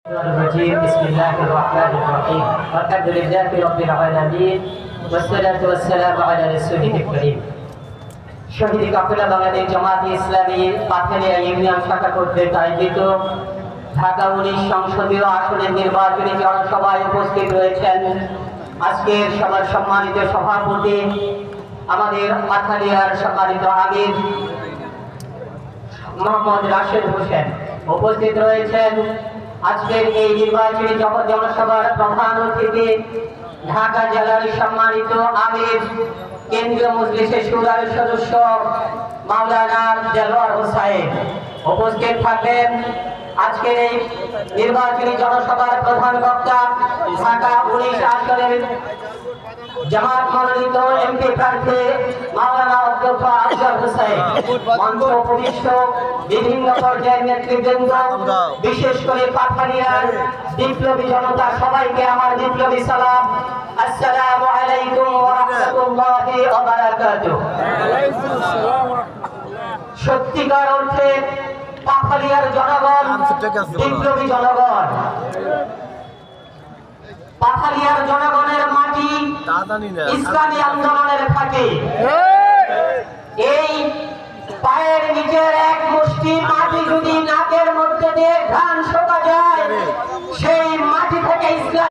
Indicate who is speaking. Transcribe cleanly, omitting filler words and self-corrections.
Speaker 1: بسم الله الرحمن الرحيم الحمد لله رب العالمين والصلاة والسلام على رسوله الكريم শহীদ কাফেলা Bangladesh Jamaat Islami Pathalia union শাখা কর্তৃক আয়োজিত ঢাকা 19 সংসদীয় আসনের নির্বাচনী জনসভায় উপস্থিত রয়েছেন আজকের সভার সম্মানিত সভাপতি আমাদের পাথালিয়ার সম্মানিত আমির মোহাম্মদ রাশেদ হোসেন উপস্থিত রয়েছেন আজকের এই নির্বাচনী জনসভার প্রধান অতিথি ঢাকা জেলার সম্মানিত আমির কেন্দ্রীয় মজলিসের শুরার সদস্য মাওলানা দেলোয়ার হোসেন উপস্থিত থাকবেন আজকের এই নির্বাচনী জনসভার প্রধান বক্তা ঢাকা 19 আসনের জামাত মনোনীত এমপি প্রার্থী মাওলানা অধ্যক্ষ আফজাল হোসেন মঞ্চ উপবিষ্ট বিভিন্ন পর্যায়ের নেতৃবৃন্দ বিশেষ করে পাথালিয়ার বিপ্লবী জনতা সবাইকে আমার বিপ্লবী সালাম আসসালামু আলাইকুম ওয়া রাহমাতুল্লাহি ওয়া বারাকাতুহু। সত্যিকার অর্থে পাথালিয়ার জনগণ বিপ্লবী জনগণ, পাথালিয়ার জনগণের মাটি ইসলামী আন্দোলনের ঘাঁটি। এই পায়ের নিচের এক মুষ্টি মাটি যদি নাকের মধ্যে দিয়ে ঘ্রাণ শোকা যায়, সেই মাটি থেকে ইসলাম